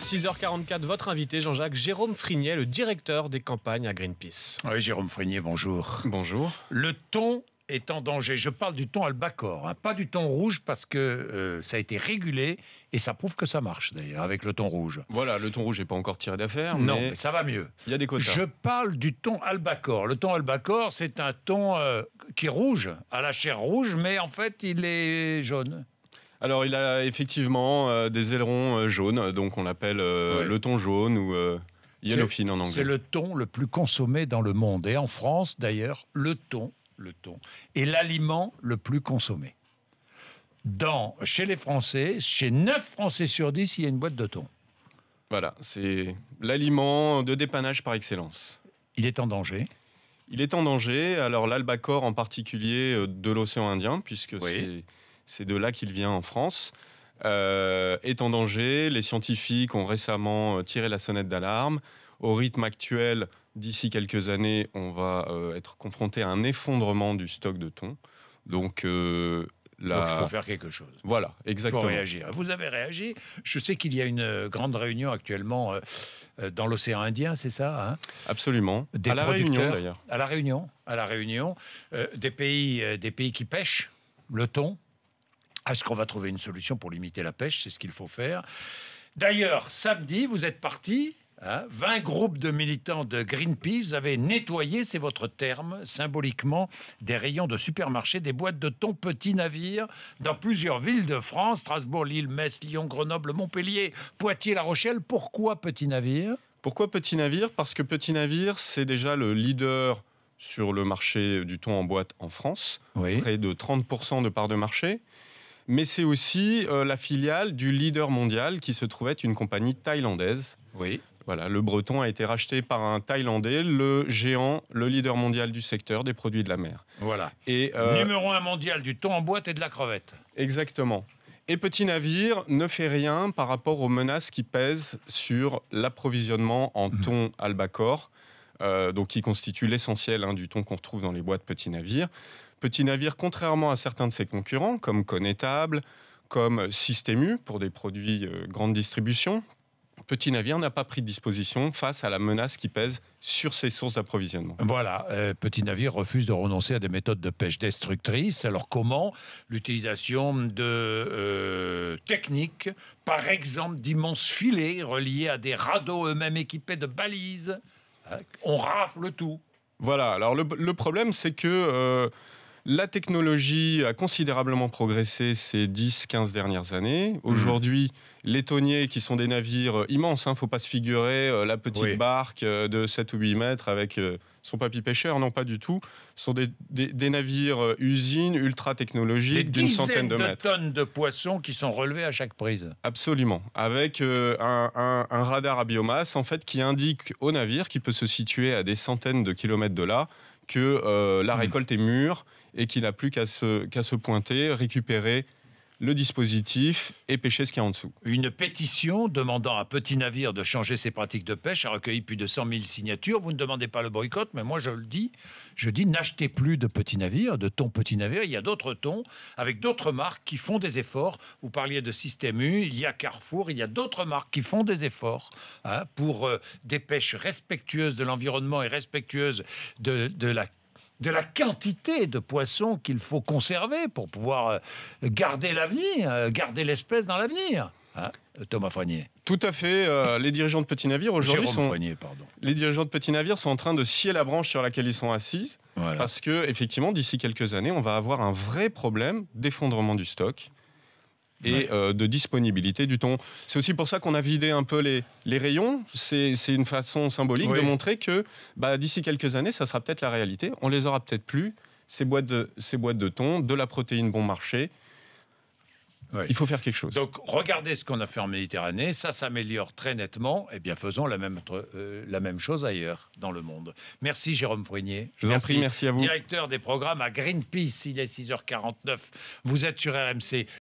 6h44, votre invité Jean-Jacques Jérôme Frignet, le directeur des campagnes à Greenpeace. Oui, Jérôme Frignet, bonjour. Bonjour. Le thon est en danger. Je parle du thon albacore, pas du thon rouge, parce que ça a été régulé et ça prouve que ça marche d'ailleurs avec le thon rouge. Voilà, le thon rouge n'est pas encore tiré d'affaire, Non, mais ça va mieux. Il y a des quotas. Je parle du thon albacore. Le thon albacore, c'est un thon qui est rouge, à la chair rouge, mais en fait, il est jaune. Alors, il a effectivement des ailerons jaunes, donc on l'appelle le thon jaune ou yellowfin en anglais. C'est le thon le plus consommé dans le monde. Et en France, d'ailleurs, le thon est l'aliment le plus consommé. Chez les Français, chez 9 Français sur 10, il y a une boîte de thon. Voilà, c'est l'aliment de dépannage par excellence. Il est en danger. Il est en danger. Alors, l'albacore en particulier de l'océan Indien, puisque c'est de là qu'il vient en France, est en danger. Les scientifiques ont récemment tiré la sonnette d'alarme. Au rythme actuel, d'ici quelques années, on va être confronté à un effondrement du stock de thon. Donc, il faut faire quelque chose. Voilà, exactement. Il faut réagir. Vous avez réagi. Je sais qu'il y a une grande réunion actuellement dans l'océan Indien, c'est ça, hein? Absolument. Des à la Réunion, d'ailleurs. À la Réunion, des pays qui pêchent le thon. Est-ce qu'on va trouver une solution pour limiter la pêche? C'est ce qu'il faut faire. D'ailleurs, samedi, vous êtes partis, 20 groupes de militants de Greenpeace. Vous avez nettoyé, c'est votre terme, symboliquement, des rayons de supermarchés, des boîtes de thon petits navires dans plusieurs villes de France, Strasbourg, Lille, Metz, Lyon, Grenoble, Montpellier, Poitiers, La Rochelle. Pourquoi petits navires? Pourquoi petit navire? Parce que petit navire, c'est déjà le leader sur le marché du thon en boîte en France. Oui. Près de 30% de part de marché. Mais c'est aussi la filiale du leader mondial qui se trouve être une compagnie thaïlandaise. Oui. Voilà, le Breton a été racheté par un Thaïlandais, le géant, le leader mondial du secteur des produits de la mer. Voilà. Et, numéro 1 mondial du thon en boîte et de la crevette. Exactement. Et Petit Navire ne fait rien par rapport aux menaces qui pèsent sur l'approvisionnement en thon albacore, donc qui constitue l'essentiel du thon qu'on retrouve dans les boîtes Petit Navire. Petit Navire, contrairement à certains de ses concurrents, comme Connétable, comme Système U, pour des produits grande distribution, Petit Navire n'a pas pris de disposition face à la menace qui pèse sur ses sources d'approvisionnement. Voilà, Petit Navire refuse de renoncer à des méthodes de pêche destructrices. Alors comment? L'utilisation de techniques, par exemple d'immenses filets reliés à des radeaux eux-mêmes équipés de balises. On rafle tout. Voilà, alors le problème c'est que la technologie a considérablement progressé ces 10-15 dernières années. Aujourd'hui, les thoniers, qui sont des navires immenses, il ne faut pas se figurer la petite barque de 7 ou 8 mètres avec son papy pêcheur, non pas du tout. Ce sont des navires usines ultra technologiques d'une centaine de mètres. Des dizaines de tonnes de poissons qui sont relevés à chaque prise. Absolument, avec un radar à biomasse en fait, qui indique au navire, qui peut se situer à des centaines de kilomètres de là, que la récolte est mûre et qu'il n'a plus qu'à se pointer, récupérer le dispositif et pêcher ce qu'il y a en dessous. Une pétition demandant à Petit Navire de changer ses pratiques de pêche a recueilli plus de 100 000 signatures. Vous ne demandez pas le boycott, mais moi je le dis. Je dis n'achetez plus de Petit Navire, de thon Petit Navire. Il y a d'autres thons avec d'autres marques qui font des efforts. Vous parliez de Système U, il y a Carrefour, il y a d'autres marques qui font des efforts pour des pêches respectueuses de l'environnement et respectueuses de la quantité de poissons qu'il faut conserver pour pouvoir garder l'avenir, garder l'espèce dans l'avenir. Thomas Frignet. Tout à fait. Les dirigeants de Petit Navire aujourd'hui les dirigeants de Petit Navire sont en train de scier la branche sur laquelle ils sont assis, parce que effectivement, d'ici quelques années, on va avoir un vrai problème d'effondrement du stock et de disponibilité du thon. C'est aussi pour ça qu'on a vidé un peu les rayons. C'est une façon symbolique de montrer que d'ici quelques années, ça sera peut-être la réalité. On les aura peut-être plus, ces boîtes de thon, de la protéine bon marché. Il faut faire quelque chose. Donc, regardez ce qu'on a fait en Méditerranée. Ça s'améliore très nettement. Eh bien, faisons la même chose ailleurs dans le monde. Merci, Jérôme Frignet. Je vous en prie, merci à vous. Directeur des programmes à Greenpeace. Il est 6h49. Vous êtes sur RMC.